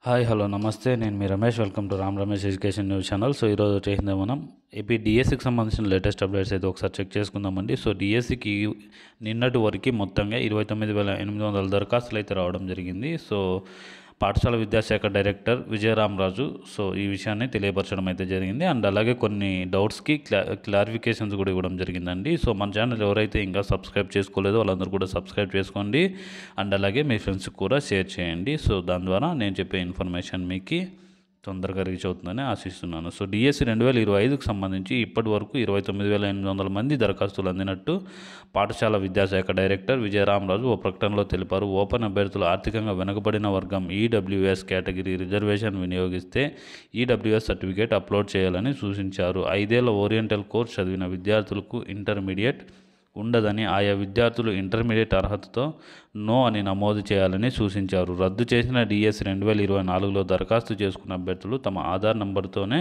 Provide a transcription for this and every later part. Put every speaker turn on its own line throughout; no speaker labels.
Hi hello నమస్తే నేను మీ Ramesh welcome to Ram Ramesh education news channel. So ఈరోజు వచ్చేసింది మనం ఏపీ డిఎస్సికి సంబంధించిన లేటెస్ట్ అప్డేట్స్ అయితే ఒకసారి చెక్ చేసుకుందామండి. సో డిఎస్సికి నిన్నటి వరకు మొత్తంగా 29,800 దరఖాస్తులు అయితే రావడం జరిగింది. సో పాఠశాల విద్యాశాఖ డైరెక్టర్ విజయరామరాజు ఈ విషయాన్ని తెలియపరచడం అయితే జరిగింది. అండ్ అలాగే కొన్ని డౌట్స్కి క్లారిఫికేషన్స్ కూడా ఇవ్వడం జరిగిందండి. సో మన ఛానల్ ఎవరైతే ఇంకా సబ్స్క్రైబ్ చేసుకోలేదో వాళ్ళందరూ కూడా సబ్స్క్రైబ్ చేసుకోండి. అండ్ అలాగే మీ ఫ్రెండ్స్కి కూడా షేర్ చేయండి. సో దాని ద్వారా నేను చెప్పే ఇన్ఫర్మేషన్ మీకు తొందరగా రీచ్ అవుతుందని ఆశిస్తున్నాను. సో డిఎస్సి 2025కి సంబంధించి ఇప్పటి వరకు 29,800 మంది దరఖాస్తులు అందినట్టు పాఠశాల విద్యాశాఖ డైరెక్టర్ విజయరామరాజు ఓ ప్రకటనలో తెలిపారు. ఓపెన్ అభ్యర్థులు ఆర్థికంగా వెనుకబడిన వర్గం ఈడబ్ల్యూఎస్ కేటగిరీ రిజర్వేషన్ వినియోగిస్తే ఈడబ్ల్యూఎస్ సర్టిఫికేట్ అప్లోడ్ చేయాలని సూచించారు. 5 ఏళ్ల ఓరియంటల్ కోర్స్ చదివిన విద్యార్థులకు ఇంటర్మీడియట్ ఉండదని, ఆయా విద్యార్థులు ఇంటర్మీడియట్ అర్హతతో నో అని నమోదు చేయాలని సూచించారు. రద్దు చేసిన డిఎస్సి 2024లో దరఖాస్తు చేసుకున్న అభ్యర్థులు తమ ఆధార్ నంబర్తోనే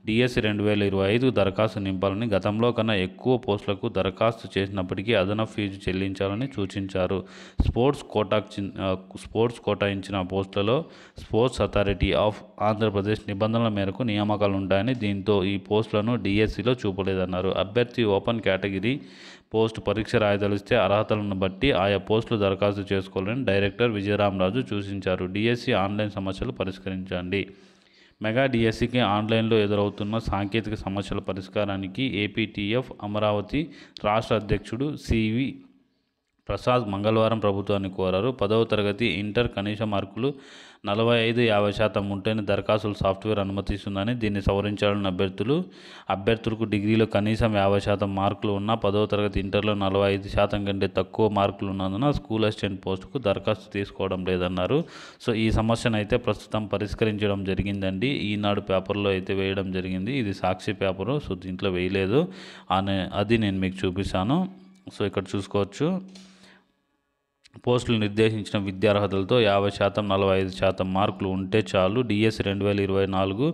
డిఎస్సి 2025 దరఖాస్తు నింపాలని, గతంలో కన్నా ఎక్కువ పోస్టులకు దరఖాస్తు చేసినప్పటికీ అదనపు ఫీజు చెల్లించాలని సూచించారు. స్పోర్ట్స్ కోటాయించిన పోస్టులలో స్పోర్ట్స్ అథారిటీ ఆఫ్ ఆంధ్రప్రదేశ్ నిబంధనల మేరకు నియామకాలు ఉంటాయని, దీంతో ఈ పోస్టులను డిఎస్సిలో చూపలేదన్నారు. అభ్యర్థి ఓపెన్ కేటగిరీ పోస్టు పరీక్ష రాయదలిస్తే అర్హతలను బట్టి ఆయా పోస్టులు దరఖాస్తు చేసుకోవాలని డైరెక్టర్ విజయరామరాజు సూచించారు. డిఎస్సి ఆన్లైన్ సమస్యలు పరిష్కరించండి. మెగా డిఎస్సికి ఆన్లైన్లో ఎదురవుతున్న సాంకేతిక సమస్యల పరిష్కారానికి ఏపీటీఎఫ్ అమరావతి రాష్ట్ర అధ్యక్షుడు సివి ప్రసాద్ మంగళవారం ప్రభుత్వాన్ని కోరారు. 10వ తరగతి ఇంటర్ కనీస మార్కులు 45-50% ఉంటేనే దరఖాస్తులు సాఫ్ట్వేర్ అనుమతిస్తుందని, దీన్ని సవరించాలని అభ్యర్థులకు డిగ్రీలో కనీసం 50% మార్కులు ఉన్నా 10వ తరగతి ఇంటర్లో 45% కంటే తక్కువ మార్కులు ఉన్నందున స్కూల్ అసిస్టెంట్ పోస్టుకు దరఖాస్తు తీసుకోవడం లేదన్నారు. సో ఈ సమస్యను అయితే ప్రస్తుతం పరిష్కరించడం జరిగిందండి. ఈనాడు పేపర్లో అయితే వేయడం జరిగింది. ఇది సాక్షి పేపరు, సో దీంట్లో వేయలేదు. అది నేను మీకు చూపిస్తాను. సో ఇక్కడ చూసుకోవచ్చు. పోస్టులు నిర్దేశించిన విద్యార్హతలతో 50%, 45% మార్కులు ఉంటే చాలు. డిఎస్సి 2024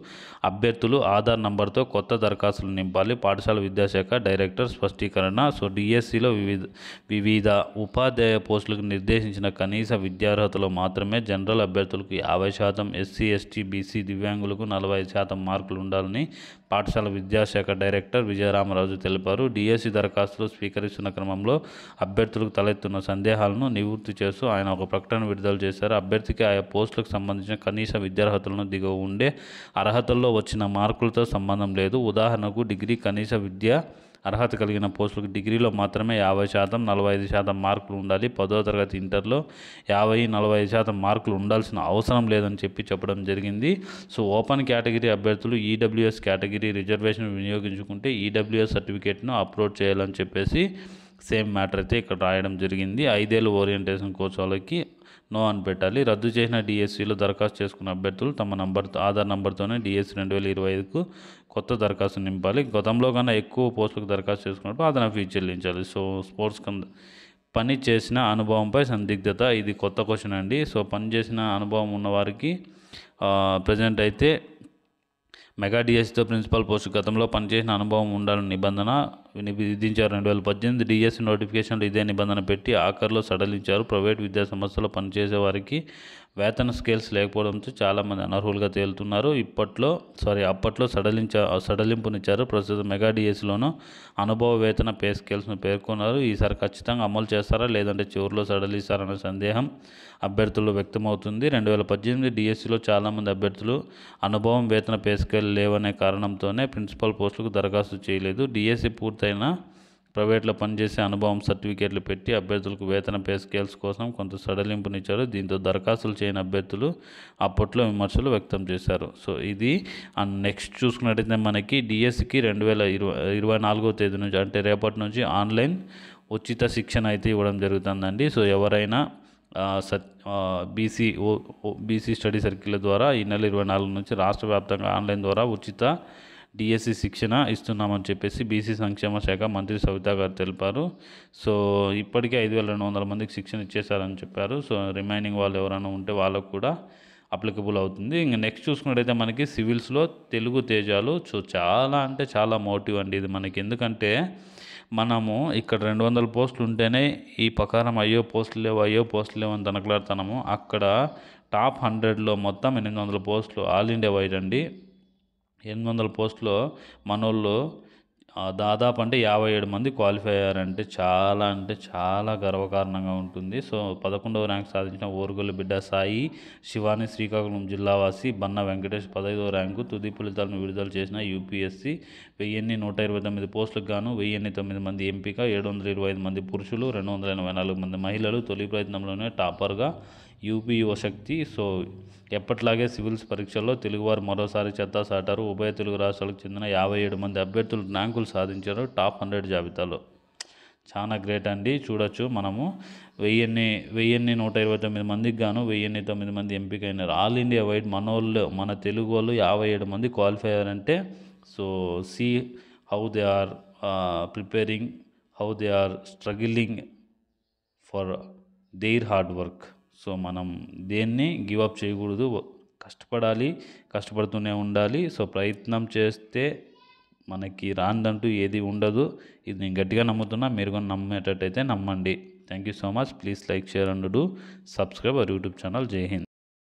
అభ్యర్థులు ఆధార్ నంబర్తో కొత్త దరఖాస్తులు నింపాలి. పాఠశాల విద్యాశాఖ డైరెక్టర్ స్పష్టీకరణ. సో డిఎస్సిలో వివిధ ఉపాధ్యాయ పోస్టులకు నిర్దేశించిన కనీస విద్యార్హతలో మాత్రమే జనరల్ అభ్యర్థులకు 50%, ఎస్సీ, ఎస్టీ, బీసీ, దివ్యాంగులకు 45% మార్కులు ఉండాలని పాఠశాల విద్యాశాఖ డైరెక్టర్ విజయరామరాజు తెలిపారు. డిఎస్సి దరఖాస్తులు స్వీకరిస్తున్న క్రమంలో అభ్యర్థులకు తలెత్తున్న సందేహాలను నివృత్తి చేస్తూ ఆయన ఒక ప్రకటన విడుదల చేశారు. అభ్యర్థికి ఆయా పోస్టులకు సంబంధించిన కనీస విద్యార్హతలను దిగువ ఉండే అర్హతల్లో వచ్చిన మార్కులతో సంబంధం లేదు. ఉదాహరణకు డిగ్రీ కనీస విద్య అర్హత కలిగిన పోస్టులకు డిగ్రీలో మాత్రమే 50%, 45% మార్కులు ఉండాలి. 10వ తరగతి ఇంటర్లో 50-45% మార్కులు ఉండాల్సిన అవసరం లేదని చెప్పడం జరిగింది. సో ఓపెన్ కేటగిరీ అభ్యర్థులు ఈడబ్ల్యూఎస్ కేటగిరీ రిజర్వేషన్ వినియోగించుకుంటే ఈడబ్ల్యూఎస్ సర్టిఫికేట్ను అప్లోడ్ చేయాలని చెప్పేసి సేమ్ మ్యాటర్ అయితే ఇక్కడ రాయడం జరిగింది. 5 ఏళ్ళు ఓరియంటేషన్ కోర్సు వాళ్ళకి నో అని పెట్టాలి. రద్దు చేసిన డిఎస్సిలో దరఖాస్తు చేసుకున్న అభ్యర్థులు తమ ఆధార్ నంబర్తోనే డిఎస్సి 2025కు కొత్త దరఖాస్తు నింపాలి. గతంలో కన్నా ఎక్కువ పోస్టులకు దరఖాస్తు చేసుకున్నప్పుడు అదనపు ఫీజు చెల్లించాలి. సో స్పోర్ట్స్ పని చేసిన అనుభవంపై సందిగ్ధత, ఇది కొత్త క్వశ్చన్ అండి. సో పని చేసిన అనుభవం ఉన్నవారికి ప్రజెంట్ అయితే మెగా డిఎస్సితో ప్రిన్సిపల్ పోస్టు గతంలో పనిచేసిన అనుభవం ఉండాలని నిబంధన విధించారు. 2018 డిఎస్సి నోటిఫికేషన్లో ఇదే నిబంధన పెట్టి ఆఖరిలో సడలించారు. ప్రైవేట్ విద్యా సంస్థల్లో పనిచేసే వారికి వేతన స్కేల్స్ లేకపోవడంతో చాలామంది అనర్హులుగా తేలుతున్నారు. అప్పట్లో సడలింపునిచ్చారు. ప్రస్తుతం మెగా డిఎస్సిలోనూ అనుభవ వేతన పే స్కేల్స్ను పేర్కొన్నారు. ఈసారి ఖచ్చితంగా అమలు చేస్తారా లేదంటే చివరిలో సడలిస్తారన్న సందేహం అభ్యర్థుల్లో వ్యక్తమవుతుంది. 2018 డిఎస్సిలో చాలామంది అభ్యర్థులు అనుభవం వేతన పే స్కేల్ లేవనే కారణంతోనే ప్రిన్సిపల్ పోస్టులకు దరఖాస్తు చేయలేదు. డిఎస్సి పూర్తయిన ప్రైవేట్లో పనిచేసే అనుభవం సర్టిఫికేట్లు పెట్టి అభ్యర్థులకు వేతన పే స్కేల్స్ కోసం కొంత సడలింపునిచ్చారు. దీంతో దరఖాస్తులు చేయని అభ్యర్థులు అప్పట్లో విమర్శలు వ్యక్తం చేశారు. సో ఇది నెక్స్ట్ చూసుకున్నట్టయితే మనకి డిఎస్సికి 2024వ తేదీ నుంచి అంటే రేపటి నుంచి ఆన్లైన్ ఉచిత శిక్షణ అయితే ఇవ్వడం జరుగుతుందండి. సో ఎవరైనా బీసీ స్టడీ సర్కిల్ ద్వారా ఈ నెల 24 నుంచి రాష్ట్ర వ్యాప్తంగా ఆన్లైన్ ద్వారా ఉచిత డిఎస్సి శిక్షణ ఇస్తున్నామని చెప్పేసి బీసీ సంక్షేమ శాఖ మంత్రి సవితా గారు తెలిపారు. సో ఇప్పటికే 5,200 మందికి శిక్షణ ఇచ్చేశారని చెప్పారు. సో రిమైనింగ్ వాళ్ళు ఎవరైనా ఉంటే వాళ్ళకు కూడా అప్లికబుల్ అవుతుంది. ఇంకా నెక్స్ట్ చూసుకున్నట్టయితే మనకి సివిల్స్లో తెలుగు తేజాలు. సో చాలా అంటే చాలా మోటివ్ అండి ఇది మనకి. ఎందుకంటే మనము ఇక్కడ 200 పోస్టులు ఉంటేనే ఈ ప్రకారం అయ్యో పోస్టులు లేవు అని తనకలాడుతున్నాము. అక్కడ టాప్ 100లో మొత్తం 800 పోస్టులు ఆల్ ఇండియా వైడ్ అండి. 800 పోస్టులో మనోళ్ళు దాదాపు అంటే 57 మంది క్వాలిఫై అయ్యారంటే చాలా గర్వకారణంగా ఉంటుంది. సో 11వ ర్యాంక్ సాధించిన ఓరుగల్లు బిడ్డ సాయి శివాని శ్రీకాకుళం జిల్లావాసి బన్న వెంకటేష్ 15వ ర్యాంకు. తుది ఫలితాలను విడుదల చేసిన యూపీఎస్సీ 1129 పోస్టులకు గాను 1009 మంది ఎంపిక, 725 మంది పురుషులు, 284 మంది మహిళలు. తొలి ప్రయత్నంలోనే టాపర్గా యూపీ యువశక్తి. సో ఎప్పట్లాగే సివిల్స్ పరీక్షల్లో తెలుగువారు మరోసారి చెత్తా సాటారు. ఉభయ తెలుగు రాష్ట్రాలకు చెందిన 57 మంది అభ్యర్థులు ర్యాంకులు సాధించారు టాప్ 100 జాబితాలో. చాలా గ్రేట్ అండి. చూడొచ్చు మనము 1129 మందికి గాను 1009 మంది ఎంపికైనారు. ఆల్ ఇండియా వైడ్ మన తెలుగు వాళ్ళు 57 మంది క్వాలిఫై అయ్యారంటే so see how they are preparing, how they are struggling for their hard work. So మనం దేన్ని గివ్ అప్ చేయకూడదు, కష్టపడుతూనే ఉండాలి. సో ప్రయత్నం చేస్తే మనకి రాందంటూ ఏది ఉండదు. ఇది నేను గట్టిగా నమ్ముతున్నా, మీరు కూడా నమ్మేటట్టయితే నమ్మండి. Thank you so much. Please like, share and do subscribe our YouTube channel. జై హింద్.